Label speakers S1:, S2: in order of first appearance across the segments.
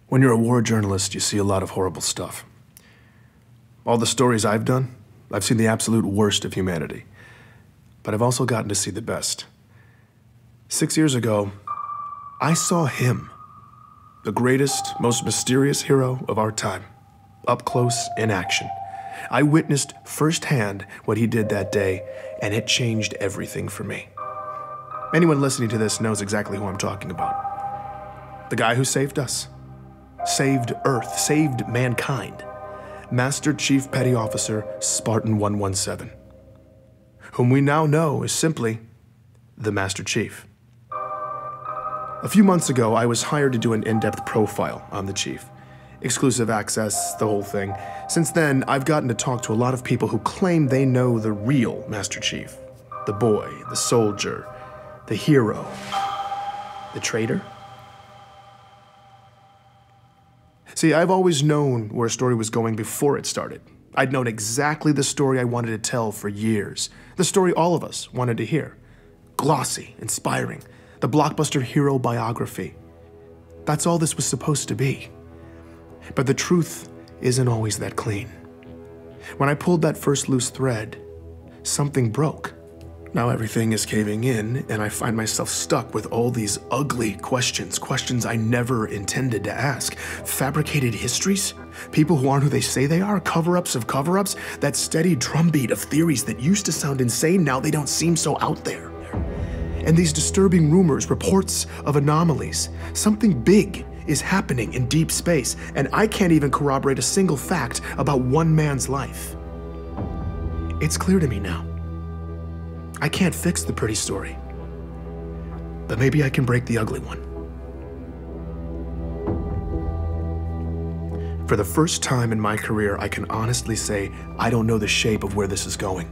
S1: When you're a war journalist, you see a lot of horrible stuff. All the stories I've done, I've seen the absolute worst of humanity. But I've also gotten to see the best. 6 years ago, I saw him, the greatest, most mysterious hero of our time, up close in action. I witnessed firsthand what he did that day, and it changed everything for me. Anyone listening to this knows exactly who I'm talking about. The guy who saved us, saved Earth, saved mankind. Master Chief Petty Officer Spartan 117, whom we now know is simply the Master Chief. A few months ago, I was hired to do an in-depth profile on the Chief. Exclusive access, the whole thing. Since then, I've gotten to talk to a lot of people who claim they know the real Master Chief. The boy, the soldier, the hero, the traitor. See, I've always known where a story was going before it started. I'd known exactly the story I wanted to tell for years. The story all of us wanted to hear. Glossy, inspiring, the blockbuster hero biography. That's all this was supposed to be. But the truth isn't always that clean. When I pulled that first loose thread, something broke. Now everything is caving in, and I find myself stuck with all these ugly questions I never intended to ask. Fabricated histories? People who aren't who they say they are? Cover-ups of cover-ups? That steady drumbeat of theories that used to sound insane, now they don't seem so out there. And these disturbing rumors, reports of anomalies. Something big is happening in deep space, and I can't even corroborate a single fact about one man's life. It's clear to me now. I can't fix the pretty story, but maybe I can break the ugly one. For the first time in my career, I can honestly say I don't know the shape of where this is going.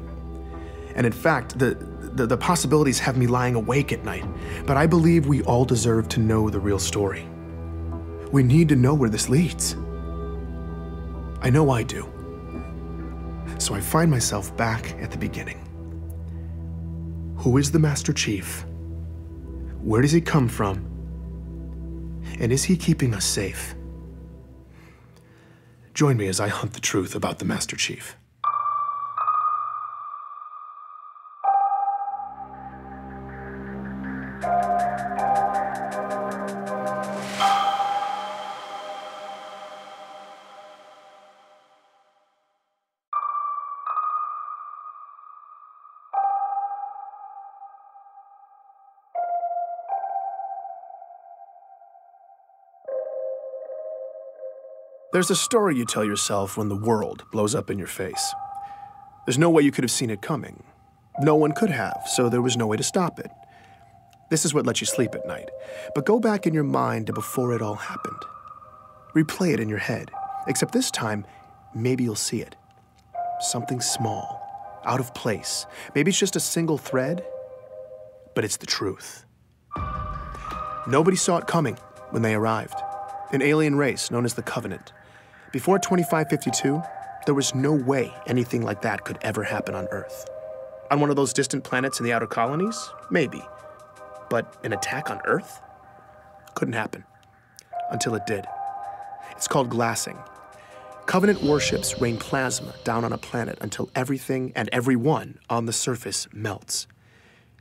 S1: And in fact, the possibilities have me lying awake at night, but I believe we all deserve to know the real story. We need to know where this leads. I know I do. So I find myself back at the beginning. Who is the Master Chief? Where does he come from? And is he keeping us safe? Join me as I hunt the truth about the Master Chief. There's a story you tell yourself when the world blows up in your face. There's no way you could have seen it coming. No one could have, so there was no way to stop it. This is what lets you sleep at night. But go back in your mind to before it all happened. Replay it in your head, except this time, maybe you'll see it. Something small, out of place. Maybe it's just a single thread, but it's the truth. Nobody saw it coming when they arrived. An alien race known as the Covenant. Before 2552, there was no way anything like that could ever happen on Earth. On one of those distant planets in the outer colonies? Maybe. But an attack on Earth? Couldn't happen. Until it did. It's called glassing. Covenant warships rain plasma down on a planet until everything and everyone on the surface melts.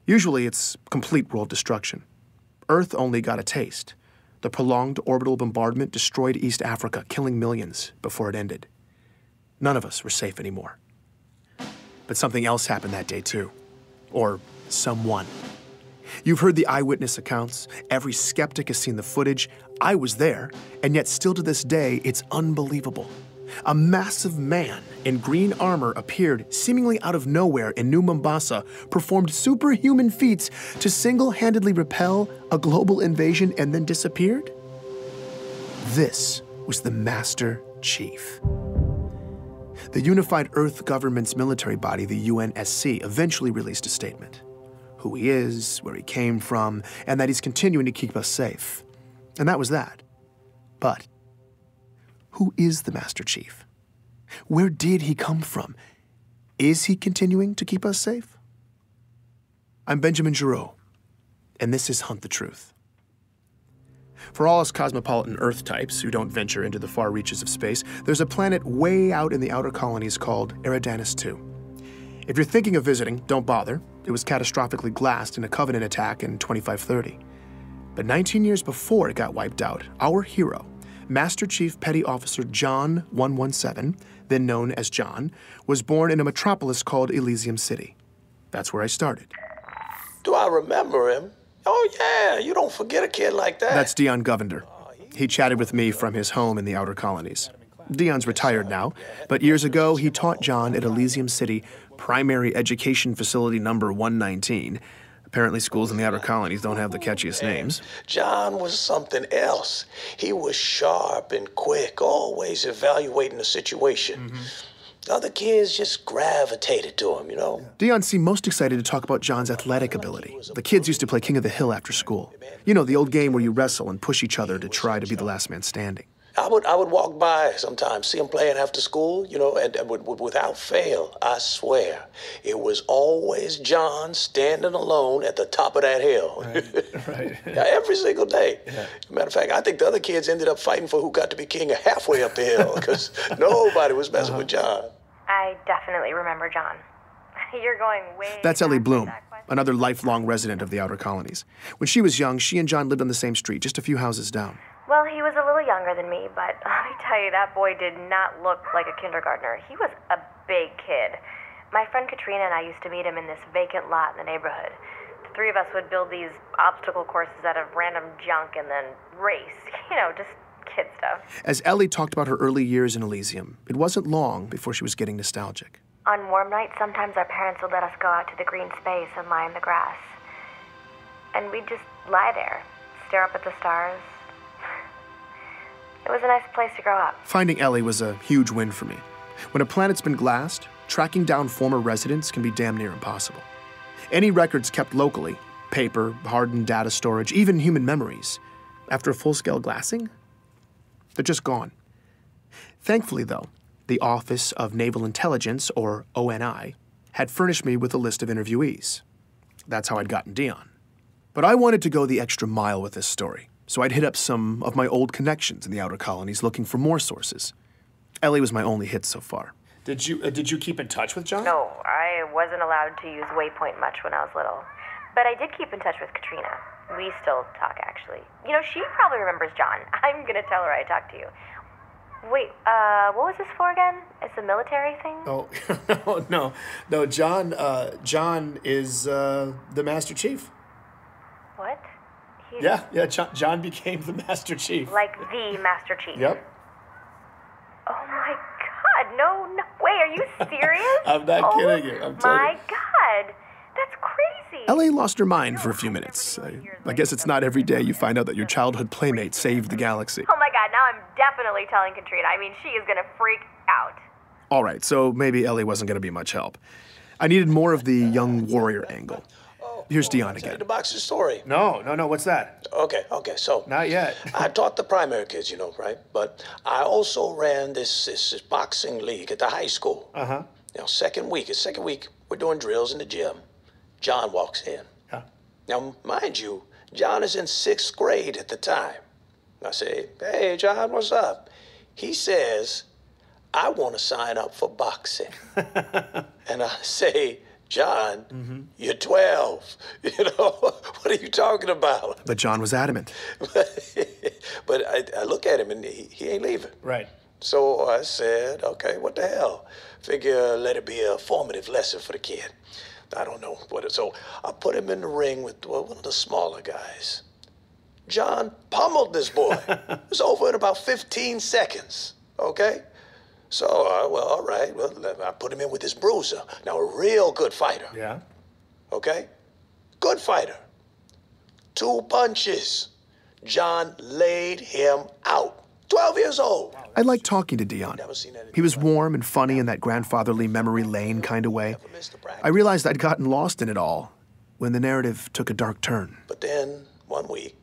S1: Usually it's complete world destruction. Earth only got a taste. The prolonged orbital bombardment destroyed East Africa, killing millions before it ended. None of us were safe anymore. But something else happened that day too. Or someone. You've heard the eyewitness accounts. Every skeptic has seen the footage. I was there, and yet still to this day, it's unbelievable. A massive man in green armor appeared seemingly out of nowhere in New Mombasa, performed superhuman feats to single-handedly repel a global invasion and then disappeared? This was the Master Chief. The Unified Earth Government's military body, the UNSC, eventually released a statement. Who he is, where he came from, and that he's continuing to keep us safe. And that was that. But who is the Master Chief? Where did he come from? Is he continuing to keep us safe? I'm Benjamin Giraud, and this is Hunt the Truth. For all us cosmopolitan Earth types who don't venture into the far reaches of space, there's a planet way out in the outer colonies called Eridanus II. If you're thinking of visiting, don't bother. It was catastrophically glassed in a Covenant attack in 2530. But 19 years before it got wiped out, our hero, Master Chief Petty Officer John 117, then known as John, was born in a metropolis called Elysium City. That's where I started.
S2: Do I remember him? Oh, yeah, you don't forget a kid like that.
S1: That's Dion Govender. He chatted with me from his home in the outer colonies. Dion's retired now, but years ago he taught John at Elysium City Primary Education Facility number 119. Apparently schools in the outer colonies don't have the catchiest names.
S2: John was something else. He was sharp and quick, always evaluating the situation. Other kids just gravitated to him, you know?
S1: Dion seemed most excited to talk about John's athletic ability. The kids used to play King of the Hill after school. You know, the old game where you wrestle and push each other to try to be the last man standing.
S2: I would walk by sometimes, see him playing after school, you know, and without fail, I swear, it was always John standing alone at the top of that hill.
S3: Right.
S2: Yeah, every single day. Yeah. Matter of fact, I think the other kids ended up fighting for who got to be king halfway up the hill, because nobody was messing with John.
S4: I definitely remember John. You're going way...
S1: That's Ellie Bloom, another lifelong resident of the outer colonies. When she was young, she and John lived on the same street, just a few houses down.
S4: Well, he was a little younger than me, but let me tell you, that boy did not look like a kindergartner. He was a big kid. My friend Katrina and I used to meet him in this vacant lot in the neighborhood. The three of us would build these obstacle courses out of random junk and then race. You know, just kid stuff.
S1: As Ellie talked about her early years in Elysium, it wasn't long before she was getting nostalgic.
S4: On warm nights, sometimes our parents would let us go out to the green space and lie in the grass. And we'd just lie there, stare up at the stars. It was a nice place to grow up.
S1: Finding Ellie was a huge win for me. When a planet's been glassed, tracking down former residents can be damn near impossible. Any records kept locally, paper, hardened data storage, even human memories, after a full-scale glassing, they're just gone. Thankfully, though, the Office of Naval Intelligence, or ONI, had furnished me with a list of interviewees. That's how I'd gotten Dion. But I wanted to go the extra mile with this story. So I'd hit up some of my old connections in the outer colonies looking for more sources. Ellie was my only hit so far.
S3: Did you keep in touch with John?
S4: No, I wasn't allowed to use Waypoint much when I was little. But I did keep in touch with Katrina. We still talk, actually. You know, she probably remembers John. I'm gonna tell her I talked to you. Wait, what was this for again? It's a military thing?
S3: Oh, no, John is the Master Chief.
S4: What?
S3: Yeah, John became the Master Chief.
S4: Like the Master Chief?
S3: Yep.
S4: Oh my God, no way, are you serious?
S3: I'm not kidding you, I'm telling you.
S4: My God, that's crazy.
S1: Ellie lost her mind for a few minutes. I guess it's not every day you find out that your childhood playmate saved the galaxy.
S4: Oh my God, now I'm definitely telling Katrina. I mean, she is gonna freak out.
S1: All right, so maybe Ellie wasn't gonna be much help. I needed more of the young warrior angle. Here's Dion again.
S2: The boxing story.
S3: No, what's that?
S2: Okay, so.
S3: Not yet.
S2: I taught the primary kids, you know, right? But I also ran this boxing league at the high school.
S3: Uh-huh.
S2: You know, second week, we're doing drills in the gym. John walks in.
S3: Yeah.
S2: Now, mind you, John is in 6th grade at the time. I say, hey, John, what's up? He says, I want to sign up for boxing. And I say, John, you're 12. You know, what are you talking about?
S1: But John was adamant.
S2: But I look at him and he ain't leaving.
S3: Right.
S2: So I said, okay, what the hell? Figure let it be a formative lesson for the kid. I don't know what it, so I put him in the ring with one of the smaller guys. John pummeled this boy. It was over in about 15 seconds, okay? So, well, all right, well, I put him in with this bruiser. Now, a real good fighter.
S3: Yeah.
S2: Okay? Good fighter. 2 punches. John laid him out. 12 years old.
S1: I liked talking to Dion. He was warm and funny in that grandfatherly memory lane kind of way. I realized I'd gotten lost in it all when the narrative took a dark turn.
S2: But then, one week,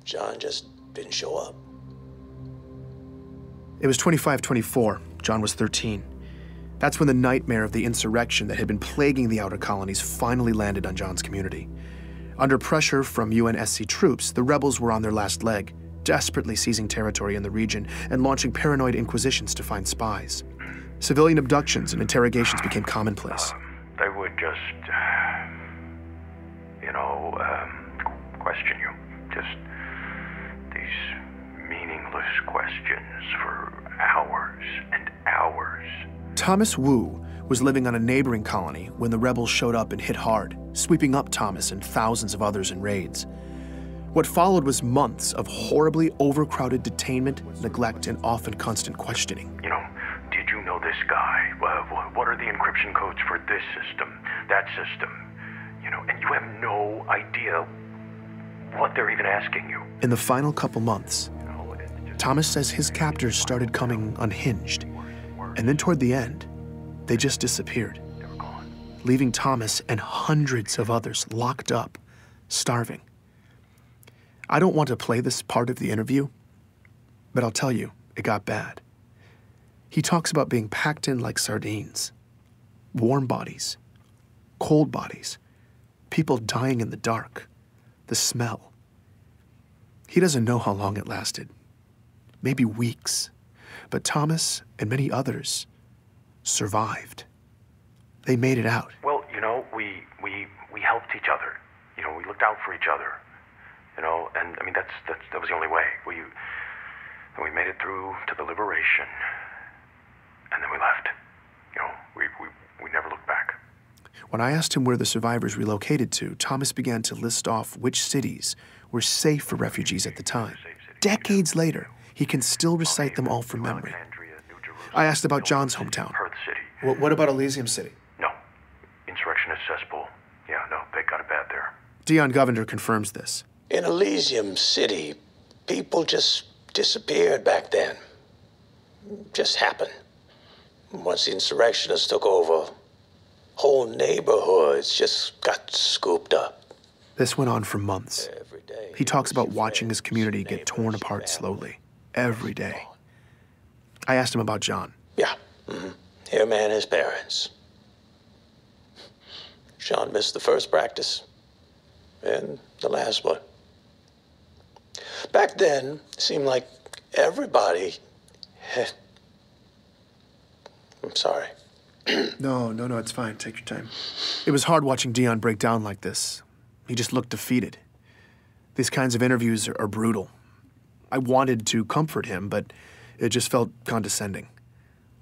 S2: John just didn't show up.
S1: It was 25-24. John was 13. That's when the nightmare of the insurrection that had been plaguing the outer colonies finally landed on John's community. Under pressure from UNSC troops, the rebels were on their last leg, desperately seizing territory in the region and launching paranoid inquisitions to find spies. Civilian abductions and interrogations became commonplace.
S5: They would just, question you. Just these meaningless questions for hours and hours.
S1: Thomas Wu was living on a neighboring colony when the rebels showed up and hit hard, sweeping up Thomas and thousands of others in raids. What followed was months of horribly overcrowded detainment, neglect, and often constant questioning.
S5: Did you know this guy? What are the encryption codes for this system, that system? And you have no idea what they're even asking you.
S1: In the final couple months, Thomas says his captors started coming unhinged, and then toward the end, they just disappeared, leaving Thomas and hundreds of others locked up, starving. I don't want to play this part of the interview, but I'll tell you, it got bad. He talks about being packed in like sardines, warm bodies, cold bodies, people dying in the dark, the smell. He doesn't know how long it lasted, maybe weeks, but Thomas and many others survived. They made it out.
S5: Well, we helped each other. We looked out for each other. And I mean that was the only way. We made it through to the liberation, and then we left. We never looked back.
S1: When I asked him where the survivors relocated to, Thomas began to list off which cities were safe for refugees at the time. Decades later, he can still recite them all from memory. I asked about John's hometown.
S5: Perth City.
S1: What about Elysium City?
S5: No. Insurrectionist cesspool. Yeah, no, they got it bad there.
S1: Dion Govender confirms this.
S2: In Elysium City, people just disappeared back then. Just happened. Once the insurrectionists took over, whole neighborhoods just got scooped up.
S1: This went on for months.
S2: Every day.
S1: He talks about watching his community get torn apart slowly, every day. I asked him about John.
S2: Yeah. Him and his parents. Sean missed the first practice and the last one. Back then, it seemed like everybody had... I'm sorry.
S1: No, it's fine. Take your time. It was hard watching Dion break down like this. He just looked defeated. These kinds of interviews are brutal. I wanted to comfort him, but it just felt condescending.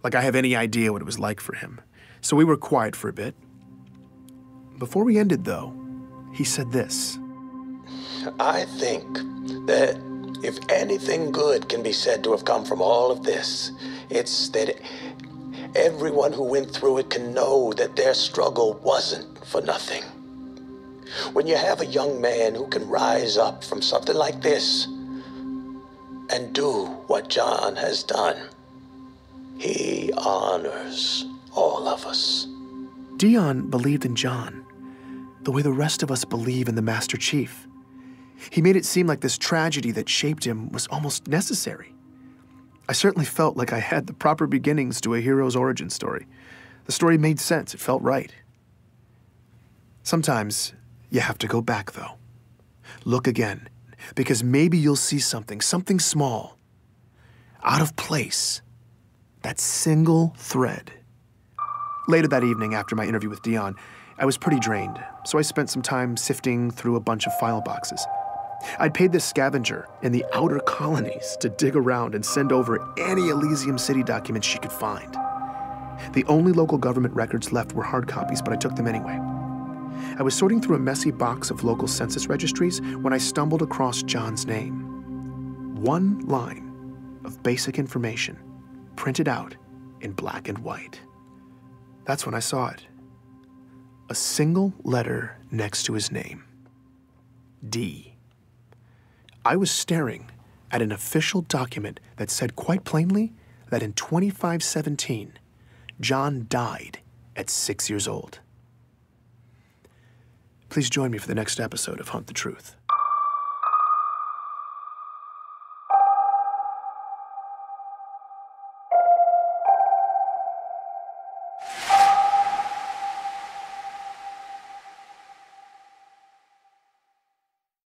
S1: Like I have any idea what it was like for him. So we were quiet for a bit. Before we ended, though, he said this.
S2: I think that if anything good can be said to have come from all of this, it's that everyone who went through it can know that their struggle wasn't for nothing. When you have a young man who can rise up from something like this and do what John has done, he honors all of us.
S1: Dion believed in John the way the rest of us believe in the Master Chief. He made it seem like this tragedy that shaped him was almost necessary. I certainly felt like I had the proper beginnings to a hero's origin story. The story made sense. It felt right. Sometimes you have to go back, though. Look again, because maybe you'll see something small, out of place, that single thread. Later that evening, after my interview with Dion, I was pretty drained, so I spent some time sifting through a bunch of file boxes. I'd paid this scavenger in the outer colonies to dig around and send over any Elysium City documents she could find. The only local government records left were hard copies, but I took them anyway. I was sorting through a messy box of local census registries when I stumbled across John's name. One line of basic information printed out in black and white. That's when I saw it. A single letter next to his name. D. I was staring at an official document that said quite plainly that in 2517, John died at 6 years old. Please join me for the next episode of Hunt the Truth.